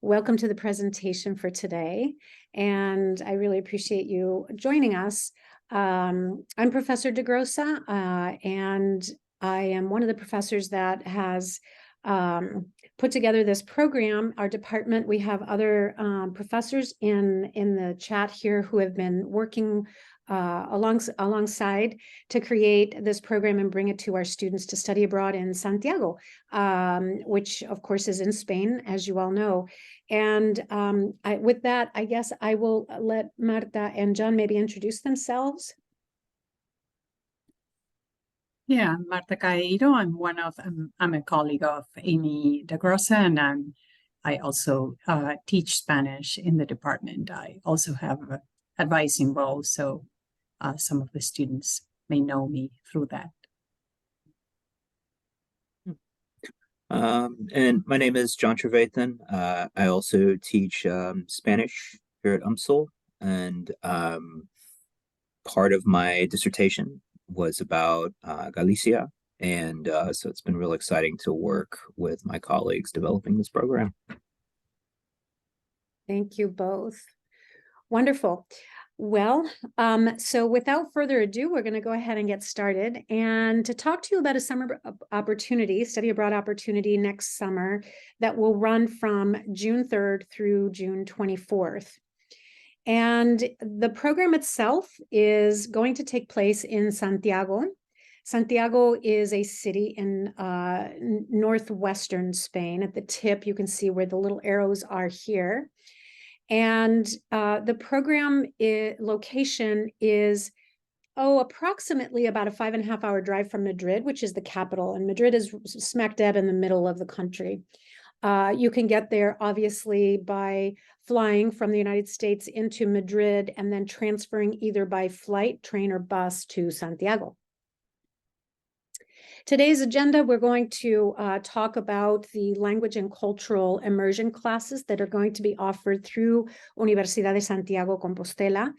welcome to the presentation for today, and I really appreciate you joining us. I'm Professor DeGrosa, and I am one of the professors that has put together this program. Our department, we have other professors in the chat here who have been working alongside to create this program and bring it to our students to study abroad in Santiago, which of course is in Spain, as you all know. And with that, I guess I will let Marta and John maybe introduce themselves. Yeah, I'm Marta Caeiro. I'm a colleague of Amy DeGrosa, and I also teach Spanish in the department. I also have an advising role, so some of the students may know me through that. And my name is John Trevathan. I also teach Spanish here at UMSL, and part of my dissertation was about Galicia, and so it's been real exciting to work with my colleagues developing this program. Thank you both. Wonderful. Well, so without further ado, we're going to go ahead and get started. And to talk to you about a summer opportunity, study abroad opportunity next summer that will run from June 3rd through June 24th. And the program itself is going to take place in Santiago. Santiago is a city in northwestern Spain. At the tip, you can see where the little arrows are here. And the program location is, approximately about a 5.5-hour drive from Madrid, which is the capital. And Madrid is smack dab in the middle of the country. You can get there, obviously, by flying from the United States into Madrid and then transferring either by flight, train, or bus to Santiago. Today's agenda, we're going to talk about the language and cultural immersion classes that are going to be offered through Universidad de Santiago Compostela,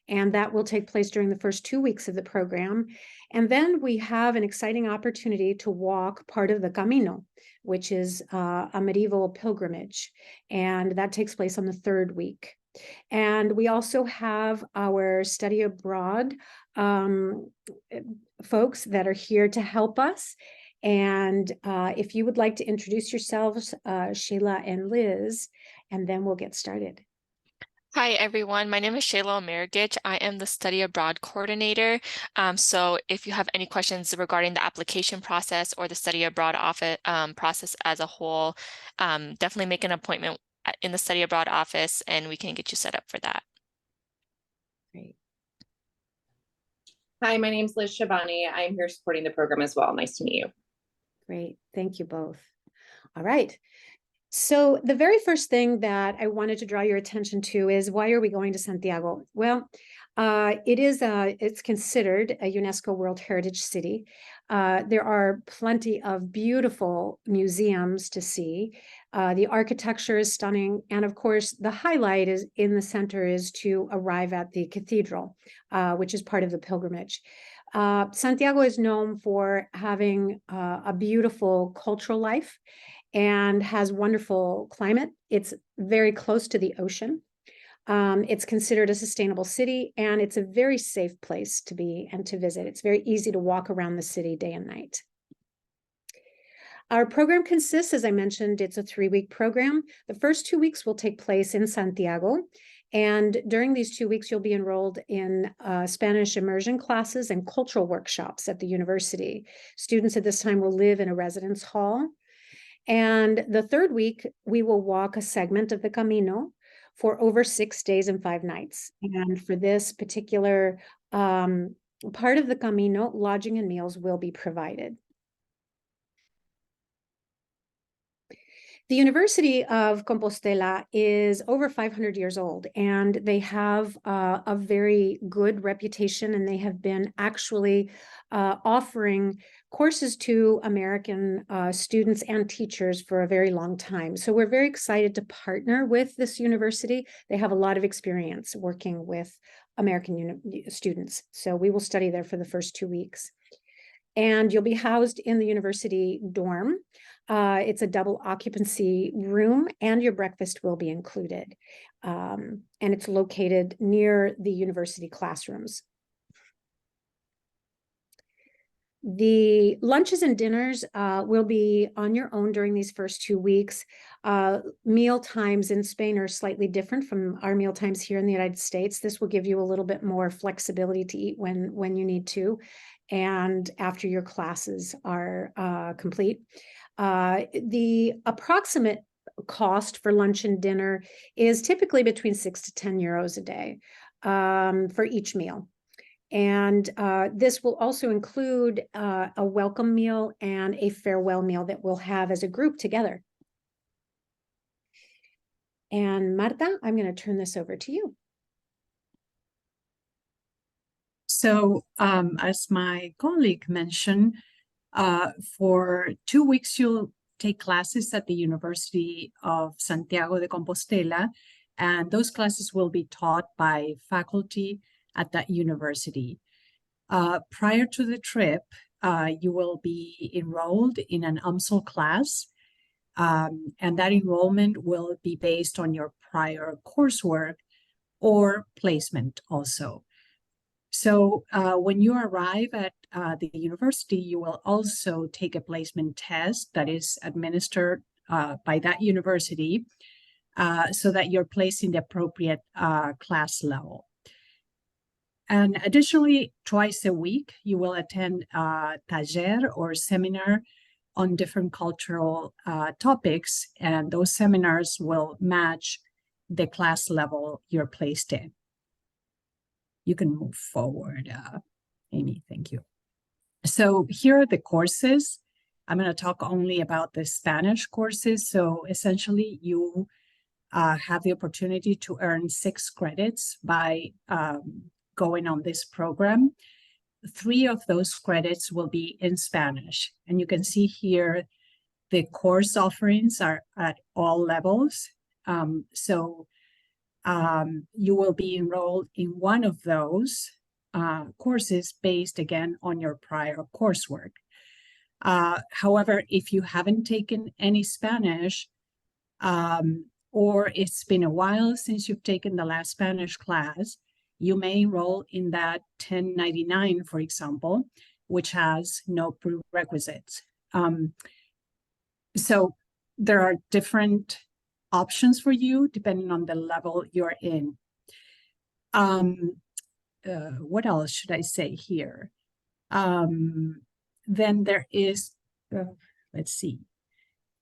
and that will take place during the first 2 weeks of the program. And then we have an exciting opportunity to walk part of the Camino, which is a medieval pilgrimage, and that takes place on the 3rd week. And we also have our study abroad folks that are here to help us. And if you would like to introduce yourselves, Sheila and Liz, and then we'll get started. Hi, everyone. My name is Shayla Omergich. I am the Study Abroad Coordinator. So if you have any questions regarding the application process or the Study Abroad office, process as a whole, definitely make an appointment in the Study Abroad office and we can get you set up for that. Great. Hi, my name is Liz Shabani. I'm here supporting the program as well. Nice to meet you. Great. Thank you both. All right. So the very first thing that I wanted to draw your attention to is, why are we going to Santiago? Well, it's considered a UNESCO World Heritage City. There are plenty of beautiful museums to see. The architecture is stunning. And of course, the highlight is in the center is to arrive at the cathedral, which is part of the pilgrimage. Santiago is known for having a beautiful cultural life and has wonderful climate. It's very close to the ocean. It's considered a sustainable city, and it's a very safe place to be and to visit. It's very easy to walk around the city day and night. Our program consists, as I mentioned, it's a 3-week program. The first 2 weeks will take place in Santiago. And during these 2 weeks, you'll be enrolled in Spanish immersion classes and cultural workshops at the university. Students at this time will live in a residence hall. And the 3rd week, we will walk a segment of the Camino for over 6 days and 5 nights. And for this particular part of the Camino, lodging and meals will be provided. The University of Compostela is over 500 years old, and they have a very good reputation, and they have been actually offering courses to American students and teachers for a very long time. So we're very excited to partner with this university. They have a lot of experience working with American students. So we will study there for the first 2 weeks. And you'll be housed in the university dorm. It's a double occupancy room, and your breakfast will be included. And it's located near the university classrooms. The lunches and dinners will be on your own during these first 2 weeks. Meal times in Spain are slightly different from our meal times here in the United States. This will give you a little bit more flexibility to eat when you need to, and after your classes are complete. The approximate cost for lunch and dinner is typically between 6 to 10 euros a day for each meal. And this will also include a welcome meal and a farewell meal that we'll have as a group together. And Marta, I'm going to turn this over to you. So, as my colleague mentioned, for 2 weeks, you'll take classes at the University of Santiago de Compostela, and those classes will be taught by faculty at that university. Prior to the trip, you will be enrolled in an UMSL class, and that enrollment will be based on your prior coursework or placement also. So when you arrive at the university, you will also take a placement test that is administered by that university so that you're placed in the appropriate class level. And additionally, twice a week, you will attend a taller or seminar on different cultural topics, and those seminars will match the class level you're placed in. You can move forward, Amy, thank you. So here are the courses. I'm going to talk only about the Spanish courses. So essentially, you have the opportunity to earn 6 credits by going on this program. 3 of those credits will be in Spanish. And you can see here the course offerings are at all levels. You will be enrolled in one of those courses based again on your prior coursework. However, if you haven't taken any Spanish, or it's been a while since you've taken the last Spanish class, you may enroll in that 1099, for example, which has no prerequisites. So there are different options for you depending on the level you're in. What else should I say here? Then there is, let's see.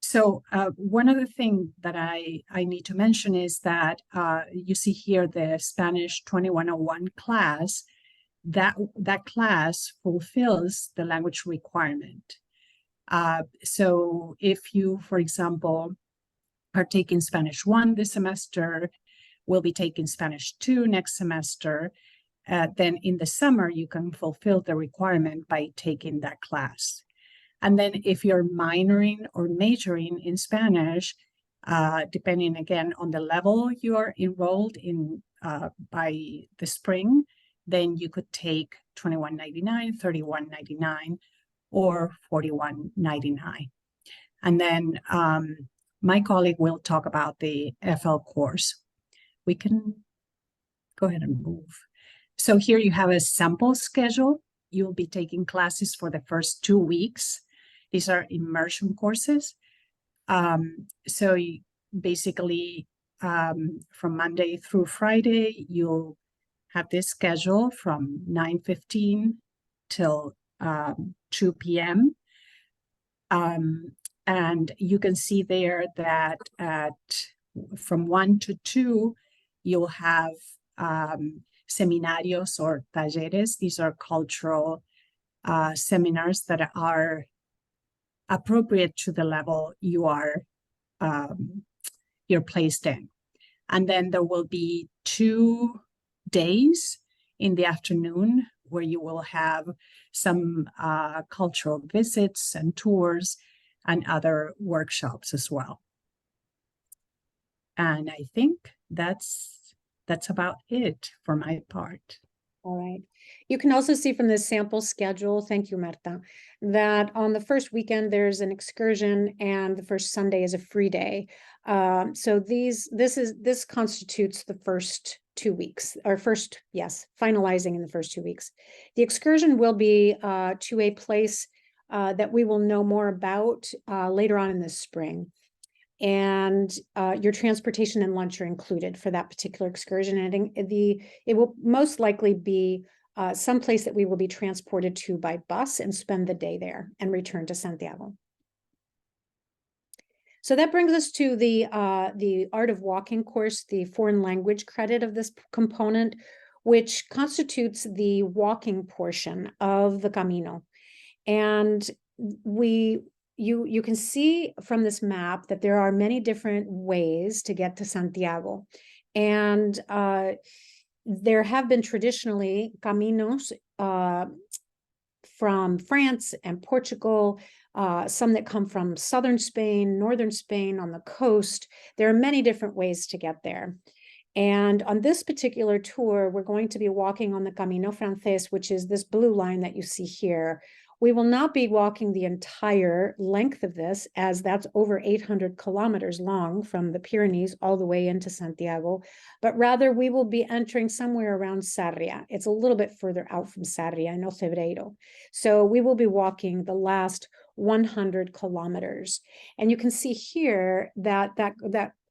So one other thing that I need to mention is that you see here the Spanish 2101 class. That class fulfills the language requirement. So if you, for example, are taking Spanish 1 this semester, will be taking Spanish 2 next semester, then in the summer you can fulfill the requirement by taking that class. And then if you're minoring or majoring in Spanish, depending again on the level you are enrolled in by the spring, then you could take 2199, 3199, or 4199. And then my colleague will talk about the FL course. We can go ahead and move. So here you have a sample schedule. You'll be taking classes for the first 2 weeks. These are immersion courses. So basically, from Monday through Friday, you'll have this schedule from 9:15 till 2 p.m. And you can see there that from 1 to 2, you'll have seminarios or talleres. These are cultural seminars that are appropriate to the level you're placed in. And then there will be 2 days in the afternoon where you will have some cultural visits and tours and other workshops as well. And I think that's about it for my part. All right. You can also see from the sample schedule, thank you, Marta, that on the first weekend there's an excursion and the first Sunday is a free day. So this constitutes the first 2 weeks, or finalizing in the first 2 weeks. The excursion will be to a place that we will know more about later on in the spring. And your transportation and lunch are included for that particular excursion. And it will most likely be someplace that we will be transported to by bus and spend the day there and return to Santiago. So that brings us to the Art of Walking course, the foreign language credit of this component, which constitutes the walking portion of the Camino. And you can see from this map that there are many different ways to get to Santiago. And there have been traditionally caminos from France and Portugal, some that come from southern Spain, northern Spain on the coast. There are many different ways to get there. And on this particular tour, we're going to be walking on the Camino Francés, which is this blue line that you see here. We will not be walking the entire length of this, as that's over 800 kilometers long from the Pyrenees all the way into Santiago, but rather we will be entering somewhere around Sarria. It's a little bit further out from Sarria in Ocebreiro. So we will be walking the last 100 kilometers. And you can see here that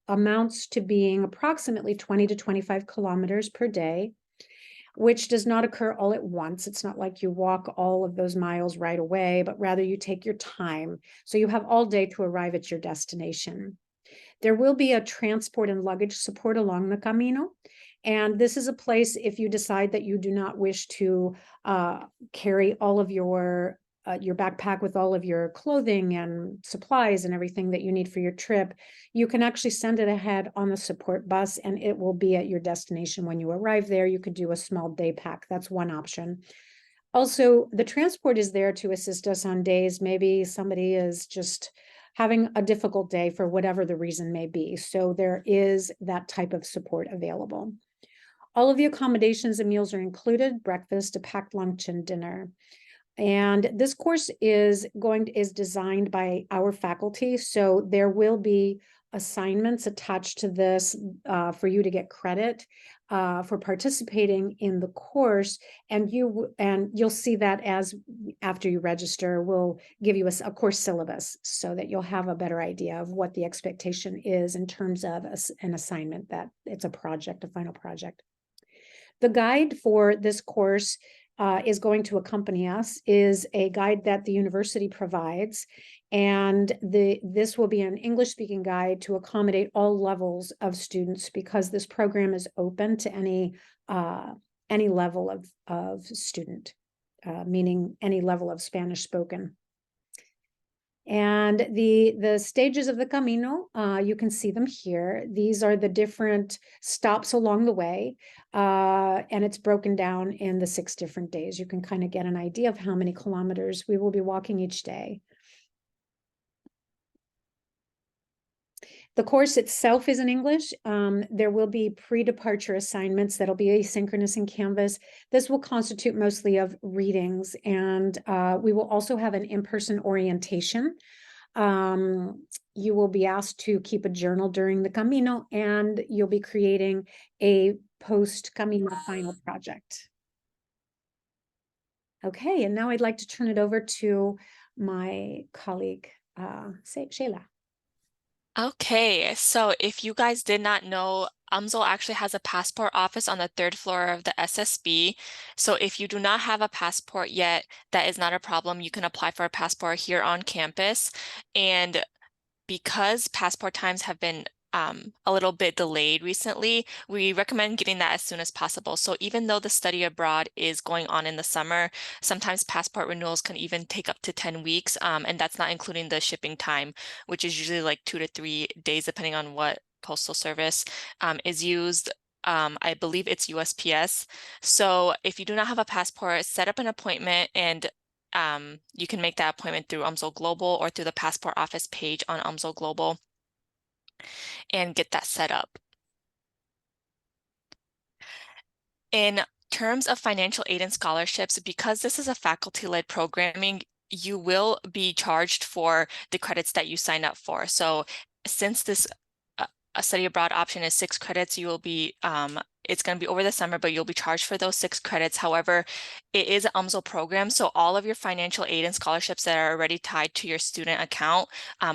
amounts to being approximately 20 to 25 kilometers per day, which does not occur all at once. It's not like you walk all of those miles right away, but rather you take your time. So you have all day to arrive at your destination. There will be a transport and luggage support along the Camino. And this is a place, if you decide that you do not wish to carry all of your backpack with all of your clothing and supplies and everything that you need for your trip, you can actually send it ahead on the support bus and it will be at your destination when you arrive there. You could do a small day pack. That's one option. Also, the transport is there to assist us on days. Maybe somebody is just having a difficult day for whatever the reason may be. So there is that type of support available. All of the accommodations and meals are included: breakfast, a packed lunch, and dinner. And this course is designed by our faculty. So there will be assignments attached to this for you to get credit for participating in the course. And you'll see that as after you register, we'll give you a course syllabus so that you'll have a better idea of what the expectation is in terms of an assignment, that it's a project, a final project. The guide for this course is going to accompany us, is a guide that the university provides. And this will be an English-speaking guide to accommodate all levels of students, because this program is open to any level of student, meaning any level of Spanish spoken. And the stages of the Camino, you can see them here. These are the different stops along the way, and it's broken down in the 6 different days. You can kind of get an idea of how many kilometers we will be walking each day. The course itself is in English. There will be pre-departure assignments that'll be asynchronous in Canvas. This will constitute mostly of readings, and we will also have an in-person orientation. You will be asked to keep a journal during the Camino, and you'll be creating a post-Camino final project. Okay, and now I'd like to turn it over to my colleague, Sheila. Okay, so if you guys did not know, UMSL actually has a passport office on the 3rd floor of the SSB. So if you do not have a passport yet, that is not a problem. You can apply for a passport here on campus. And because passport times have been a little bit delayed recently, we recommend getting that as soon as possible. So even though the study abroad is going on in the summer, sometimes passport renewals can even take up to 10 weeks. And that's not including the shipping time, which is usually like 2 to 3 days, depending on what postal service is used. I believe it's USPS. So if you do not have a passport, set up an appointment, and you can make that appointment through UMSL Global or through the passport office page on UMSL Global and get that set up. In terms of financial aid and scholarships, because this is a faculty-led programming, you will be charged for the credits that you sign up for. So since this a study abroad option is 6 credits, you will be it's going to be over the summer, but you'll be charged for those 6 credits. However, it is an UMSL program, so all of your financial aid and scholarships that are already tied to your student account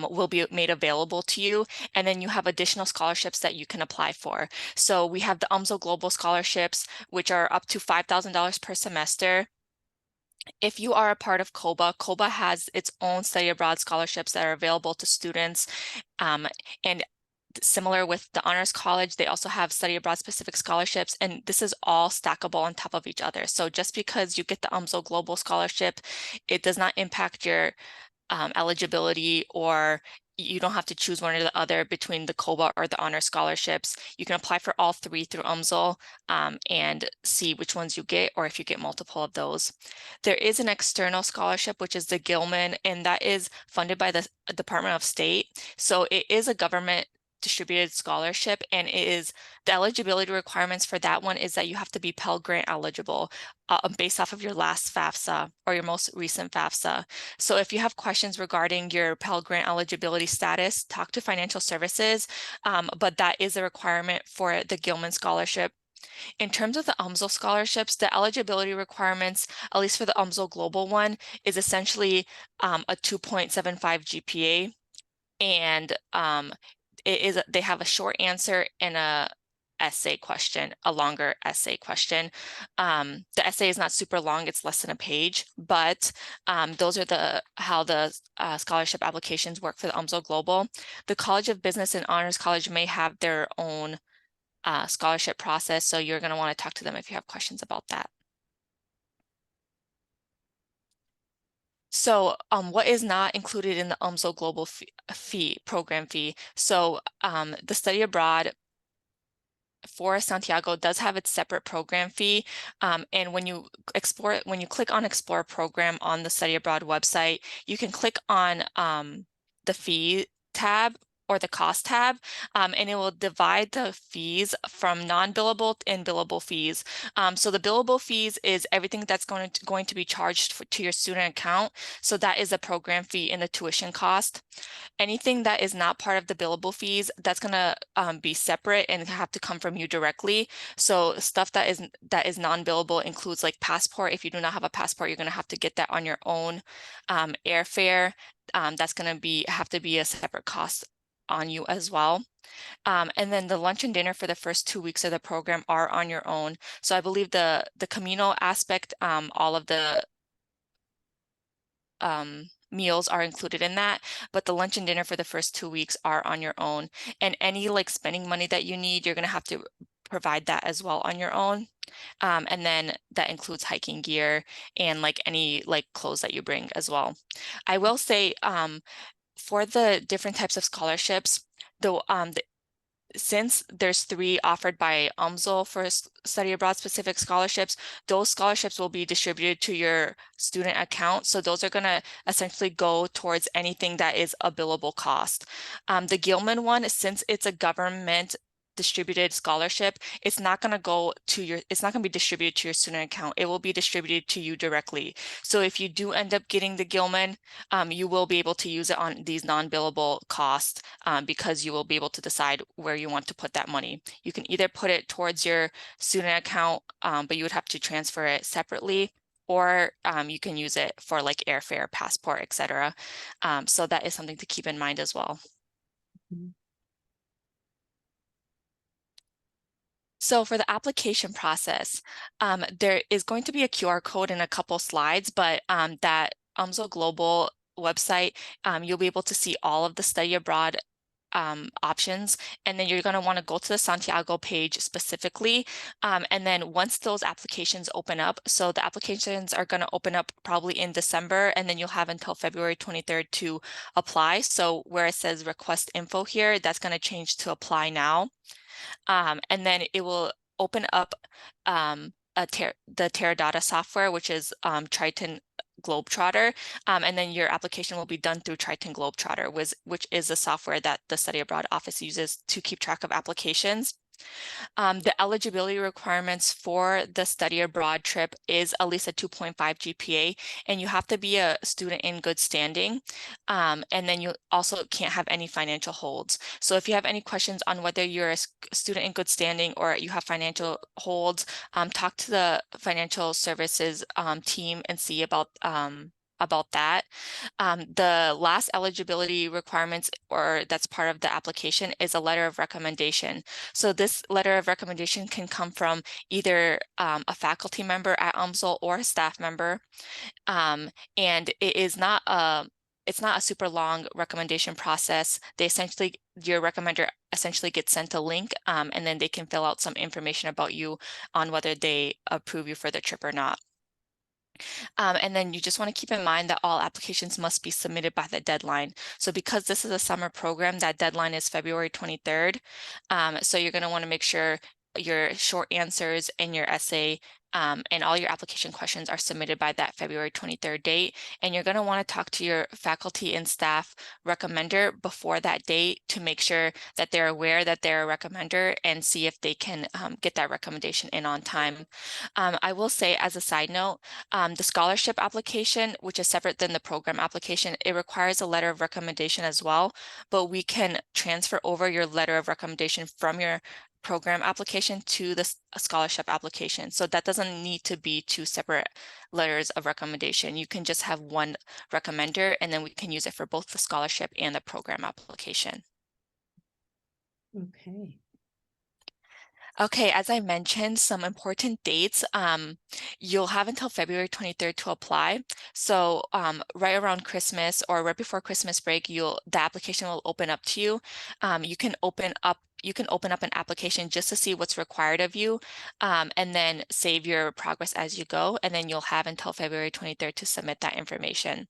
will be made available to you. And then you have additional scholarships that you can apply for. So we have the UMSL Global Scholarships, which are up to $5,000 per semester. If you are a part of COBA, COBA has its own study abroad scholarships that are available to students. And similar with the Honors College, they also have study abroad specific scholarships, and this is all stackable on top of each other. So just because you get the UMSL Global Scholarship, it does not impact your eligibility, or you don't have to choose one or the other between the COBA or the Honor Scholarships. You can apply for all 3 through UMSL and see which ones you get, or if you get multiple of those. There is an external scholarship, which is the Gilman, and that is funded by the Department of State. So it is a government distributed scholarship, and it is the eligibility requirements for that one is that you have to be Pell Grant eligible based off of your last FAFSA or your most recent FAFSA. So if you have questions regarding your Pell Grant eligibility status, talk to Financial Services, but that is a requirement for the Gilman Scholarship. In terms of the UMSL scholarships, the eligibility requirements, at least for the UMSL Global one, is essentially a 2.75 GPA, and they have a short answer and a essay question, a longer essay question. The essay is not super long, it's less than a page, but those are how the scholarship applications work for the UMSL Global. The College of Business and Honors College may have their own scholarship process, so you're going to want to talk to them if you have questions about that. So what is not included in the UMSL Global program fee? So the study abroad for Santiago does have its separate program fee. And when you click on Explore Program on the study abroad website, you can click on the fee tab or the cost tab, and it will divide the fees from non-billable and billable fees. So the billable fees is everything that's going to be charged to your student account. So that is a program fee and the tuition cost. Anything that is not part of the billable fees, that's going to be separate and have to come from you directly. So stuff that is non-billable includes like passport. If you do not have a passport, you're going to have to get that on your own. Airfare, that's going to have to be a separate cost on you as well. And then the lunch and dinner for the first 2 weeks of the program are on your own. So I believe the Camino aspect, all of the meals are included in that, but the lunch and dinner for the first 2 weeks are on your own. And any like spending money that you need, you're going to have to provide that as well on your own. And then that includes hiking gear and like any like clothes that you bring as well. I will say for the different types of scholarships, since there's 3 offered by UMSL for study abroad specific scholarships, those scholarships will be distributed to your student account. So those are going to essentially go towards anything that is a billable cost. The Gilman one, since it's a government distributed scholarship, it's not going to be distributed to your student account. It will be distributed to you directly. So if you do end up getting the Gilman, you will be able to use it on these non-billable costs because you will be able to decide where you want to put that money. You can either put it towards your student account, but you would have to transfer it separately, or you can use it for like airfare, passport, etc. So that is something to keep in mind as well. Mhm. So for the application process, there is going to be a QR code in a couple slides, but that UMSL Global website, you'll be able to see all of the study abroad options, and then you're going to want to go to the Santiago page specifically. And then once those applications open up, so the applications are going to open up probably in December, and then you'll have until February 23rd to apply. So where it says request info here, that's going to change to apply now. And then it will open up the Teradata software, which is Triton Globetrotter, and then your application will be done through Triton Globetrotter, which is the software that the Study Abroad Office uses to keep track of applications. The eligibility requirements for the study abroad trip is at least a 2.5 GPA, and you have to be a student in good standing. And then you also can't have any financial holds. So if you have any questions on whether you're a student in good standing or you have financial holds, talk to the financial services team and see about that. The last eligibility requirements, or that's part of the application, is a letter of recommendation. So this letter of recommendation can come from either a faculty member at UMSL or a staff member. And it is not it's not a super long recommendation process. Your recommender essentially gets sent a link, and then they can fill out some information about you on whether they approve you for the trip or not. And then you just want to keep in mind that all applications must be submitted by the deadline. So because this is a summer program, that deadline is February 23rd. So you're going to want to make sure your short answers and your essay and all your application questions are submitted by that February 23rd date. And you're going to want to talk to your faculty and staff recommender before that date to make sure that they're aware that they're a recommender and see if they can get that recommendation in on time. I will say, as a side note, the scholarship application, which is separate than the program application, it requires a letter of recommendation as well, but we can transfer over your letter of recommendation from your program application to the scholarship application. So that doesn't need to be two separate letters of recommendation. You can just have one recommender, and then we can use it for both the scholarship and the program application. Okay. Okay, as I mentioned, some important dates. You'll have until February 23rd to apply. So right around Christmas or right before Christmas break, the application will open up to you. You can open up an application just to see what's required of you, and then save your progress as you go. And then you'll have until February 23rd to submit that information.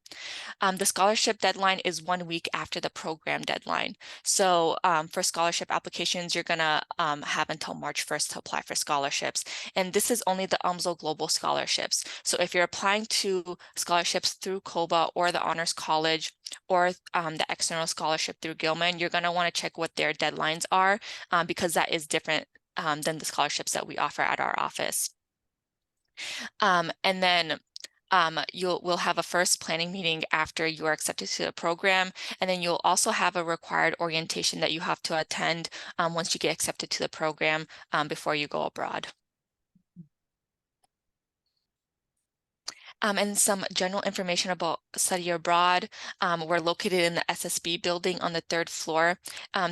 The scholarship deadline is 1 week after the program deadline. So for scholarship applications, you're gonna have until March 1st to apply for scholarships. And this is only the UMSL Global Scholarships. So if you're applying to scholarships through COBA or the Honors College or the external scholarship through Gilman, you're gonna wanna check what their deadlines are because that is different than the scholarships that we offer at our office. And then we'll have a first planning meeting after you are accepted to the program, and then you'll also have a required orientation that you have to attend once you get accepted to the program before you go abroad. And some general information about study abroad. We're located in the SSB building on the 3rd floor.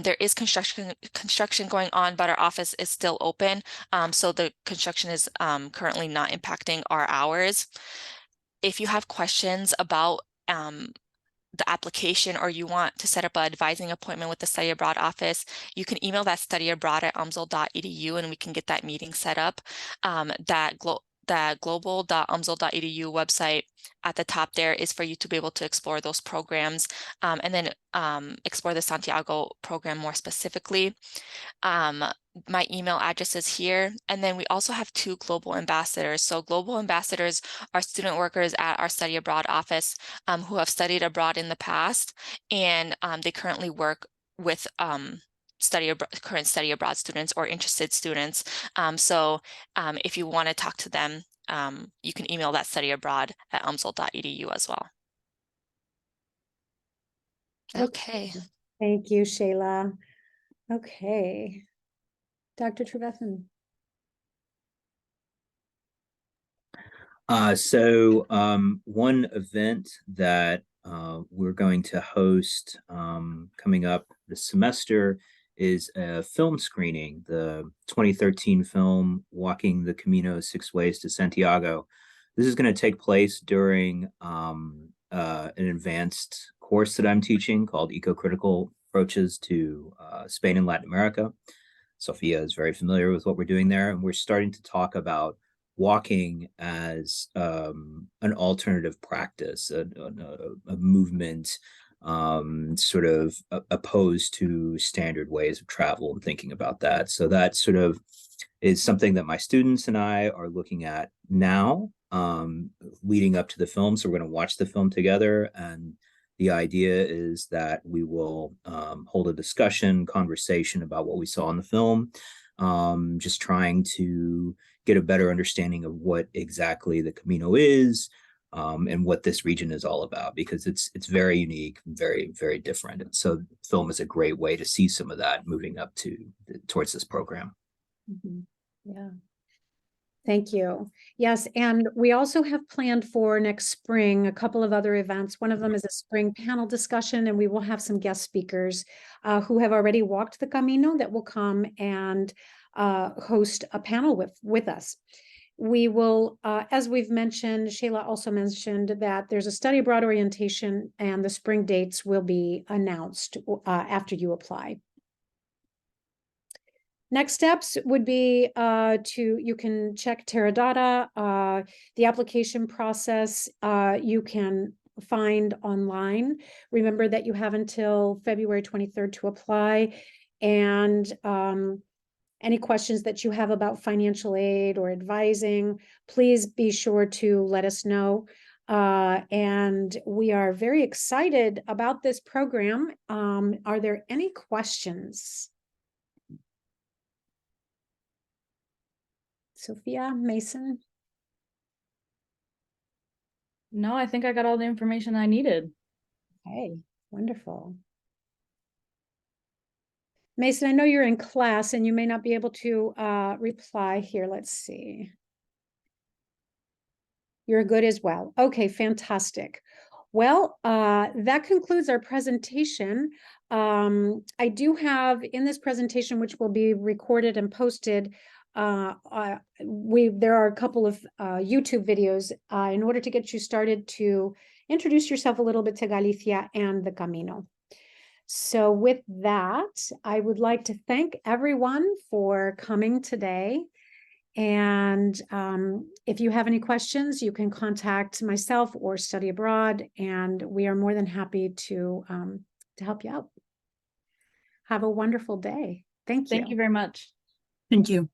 There is construction going on, but our office is still open. So the construction is currently not impacting our hours. If you have questions about the application or you want to set up an advising appointment with the study abroad office, you can email that studyabroad@umsl.edu and we can get that meeting set up. That global.umsl.edu website at the top there is for you to be able to explore those programs and then explore the Santiago program more specifically. My email address is here. And then we also have 2 global ambassadors. So global ambassadors are student workers at our study abroad office who have studied abroad in the past, and they currently work with current study abroad students or interested students. So if you want to talk to them, you can email that studyabroad@umsl.edu as well. Okay. Thank you, Shayla. Okay. Dr. Trevethan. One event that we're going to host coming up this semester is a film screening, the 2013 film, Walking the Camino 6 Ways to Santiago. This is going to take place during an advanced course that I'm teaching called Eco-Critical Approaches to Spain and Latin America. Sophia is very familiar with what we're doing there, and we're starting to talk about walking as an alternative practice, a movement sort of opposed to standard ways of travel and thinking about that. So that sort of is something that my students and I are looking at now, leading up to the film. So we're going to watch the film together, and the idea is that we will hold a conversation about what we saw in the film. just trying to get a better understanding of what exactly the Camino is, and what this region is all about, because it's very unique, very, very different. And so film is a great way to see some of that moving up towards this program. Yeah. Thank you. Yes, and we also have planned for next spring a couple of other events. One of them is a spring panel discussion, and we will have some guest speakers who have already walked the Camino that will come and host a panel with us. We will, as we've mentioned, Shayla also mentioned that there's a study abroad orientation, and the spring dates will be announced after you apply. Next steps would be you can check Teradata, the application process you can find online. Remember that you have until February 23rd to apply, and any questions that you have about financial aid or advising, please be sure to let us know. And we are very excited about this program. Are there any questions? Sophia, Mason? No, I think I got all the information I needed. Hey, wonderful. Mason, I know you're in class and you may not be able to reply here. Let's see. You're good as well. Okay, fantastic. Well, that concludes our presentation. I do have in this presentation, which will be recorded and posted, there are a couple of YouTube videos in order to get you started to introduce yourself a little bit to Galicia and the Camino. So with that, I would like to thank everyone for coming today. And if you have any questions, you can contact myself or Study Abroad, and we are more than happy to help you out. Have a wonderful day. Thank you. Thank you very much. Thank you.